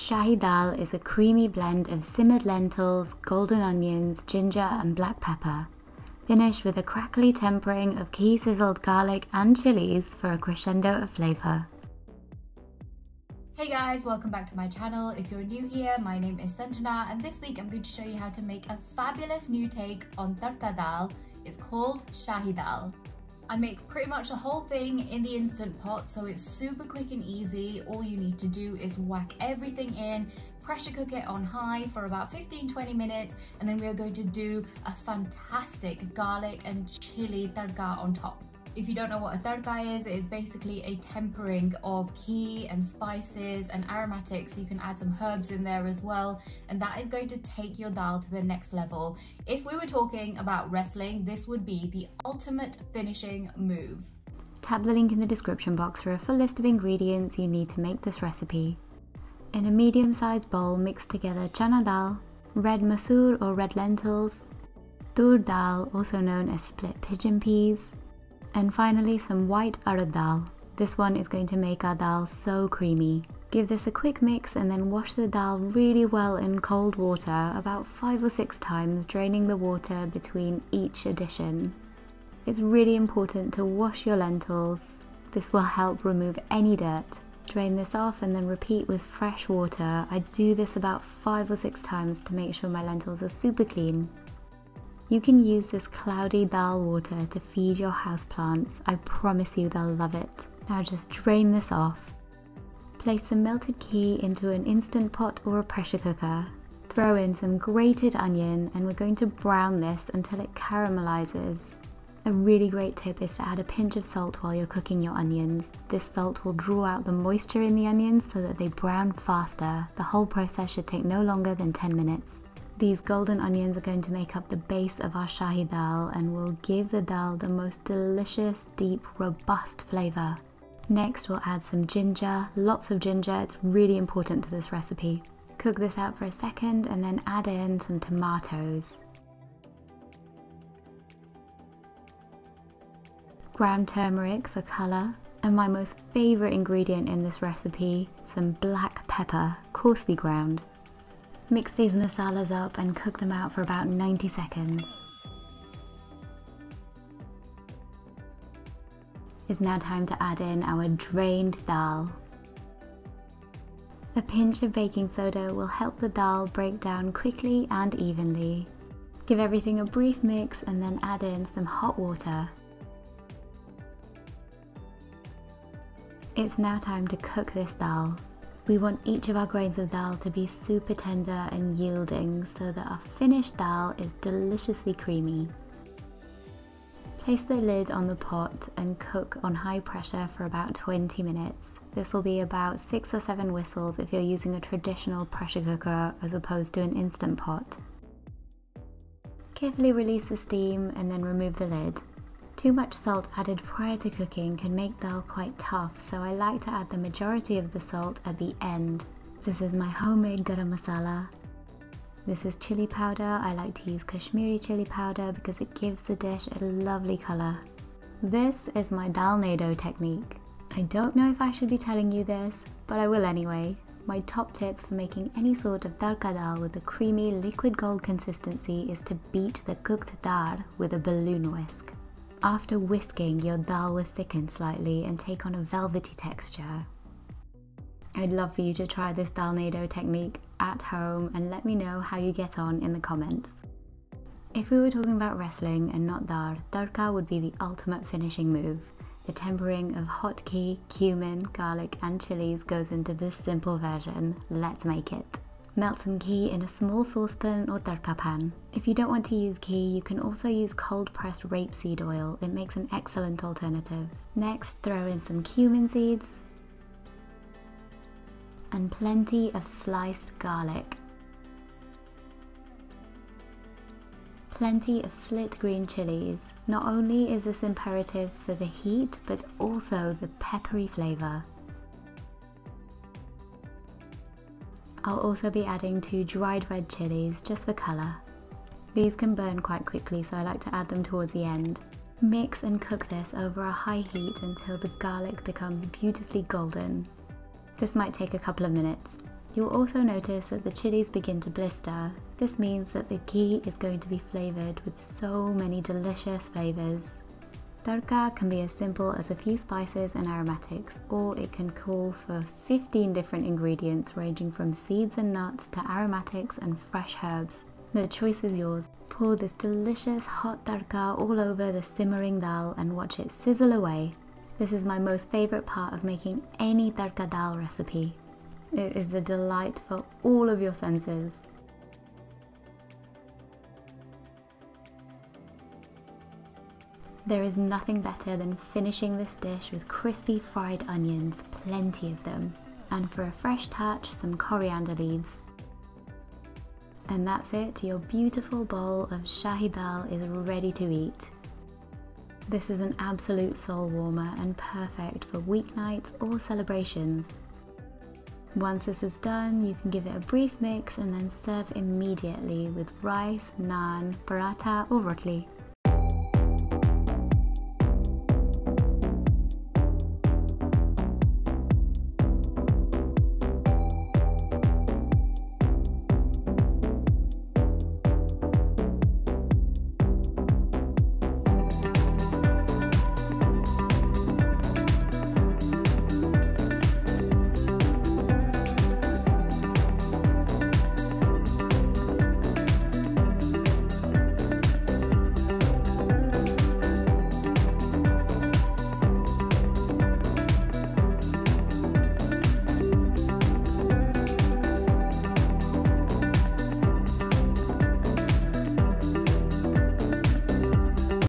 Shahi Dal is a creamy blend of simmered lentils, golden onions, ginger and black pepper, finished with a crackly tempering of ghee-sizzled garlic and chillies for a crescendo of flavour. Hey guys, welcome back to my channel. If you're new here, my name is Sanjana and this week I'm going to show you how to make a fabulous new take on Tadka Daal. It's called Shahi Daal. I make pretty much the whole thing in the Instant Pot, so it's super quick and easy. All you need to do is whack everything in, pressure cook it on high for about 15-20 minutes, and then we are going to do a fantastic garlic and chili tadka on top. If you don't know what a tadka is, it is basically a tempering of ghee and spices and aromatics. You can add some herbs in there as well, and that is going to take your dal to the next level. If we were talking about wrestling, this would be the ultimate finishing move. Tap the link in the description box for a full list of ingredients you need to make this recipe. In a medium-sized bowl, mix together chana dal, red masoor or red lentils, tur dal, also known as split pigeon peas, and finally some white urad dal. This one is going to make our dal so creamy. Give this a quick mix and then wash the dal really well in cold water about 5 or 6 times, draining the water between each addition. It's really important to wash your lentils. This will help remove any dirt. Drain this off and then repeat with fresh water. I do this about 5 or 6 times to make sure my lentils are super clean. You can use this cloudy dal water to feed your houseplants. I promise you they'll love it. Now just drain this off. Place some melted ghee into an Instant Pot or a pressure cooker. Throw in some grated onion and we're going to brown this until it caramelizes. A really great tip is to add a pinch of salt while you're cooking your onions. This salt will draw out the moisture in the onions so that they brown faster. The whole process should take no longer than 10 minutes. These golden onions are going to make up the base of our Shahi Dal and will give the dal the most delicious, deep, robust flavour. Next we'll add some ginger, lots of ginger, it's really important to this recipe. Cook this out for a second and then add in some tomatoes. Ground turmeric for colour, and my most favourite ingredient in this recipe, some black pepper, coarsely ground. Mix these masalas up and cook them out for about 90 seconds. It's now time to add in our drained dal. A pinch of baking soda will help the dal break down quickly and evenly. Give everything a brief mix and then add in some hot water. It's now time to cook this dal. We want each of our grains of dal to be super tender and yielding so that our finished dal is deliciously creamy. Place the lid on the pot and cook on high pressure for about 20 minutes. This will be about 6 or 7 whistles if you're using a traditional pressure cooker as opposed to an Instant Pot. Carefully release the steam and then remove the lid. Too much salt added prior to cooking can make dal quite tough, so I like to add the majority of the salt at the end. This is my homemade garam masala. This is chili powder. I like to use Kashmiri chili powder because it gives the dish a lovely colour. This is my dalnado technique. I don't know if I should be telling you this, but I will anyway. My top tip for making any sort of tadka dal with a creamy liquid gold consistency is to beat the cooked dal with a balloon whisk. After whisking, your dal will thicken slightly and take on a velvety texture. I'd love for you to try this dalnado technique at home and let me know how you get on in the comments. If we were talking about wrestling and not dal, tadka would be the ultimate finishing move. The tempering of hot ghee, cumin, garlic and chilies goes into this simple version. Let's make it. Melt some ghee in a small saucepan or tadka pan. If you don't want to use ghee, you can also use cold pressed rapeseed oil. It makes an excellent alternative. Next, throw in some cumin seeds and plenty of sliced garlic. Plenty of slit green chilies. Not only is this imperative for the heat, but also the peppery flavour. I'll also be adding 2 dried red chillies just for colour. These can burn quite quickly, so I like to add them towards the end. Mix and cook this over a high heat until the garlic becomes beautifully golden. This might take a couple of minutes. You'll also notice that the chilies begin to blister. This means that the ghee is going to be flavoured with so many delicious flavours. Tadka can be as simple as a few spices and aromatics, or it can call for 15 different ingredients ranging from seeds and nuts to aromatics and fresh herbs. The choice is yours. Pour this delicious hot tadka all over the simmering dal and watch it sizzle away. This is my most favourite part of making any tadka dal recipe. It is a delight for all of your senses. There is nothing better than finishing this dish with crispy fried onions, plenty of them, and for a fresh touch, some coriander leaves. And that's it, your beautiful bowl of Shahi Dal is ready to eat. This is an absolute soul warmer and perfect for weeknights or celebrations. Once this is done, you can give it a brief mix and then serve immediately with rice, naan, paratha or roti.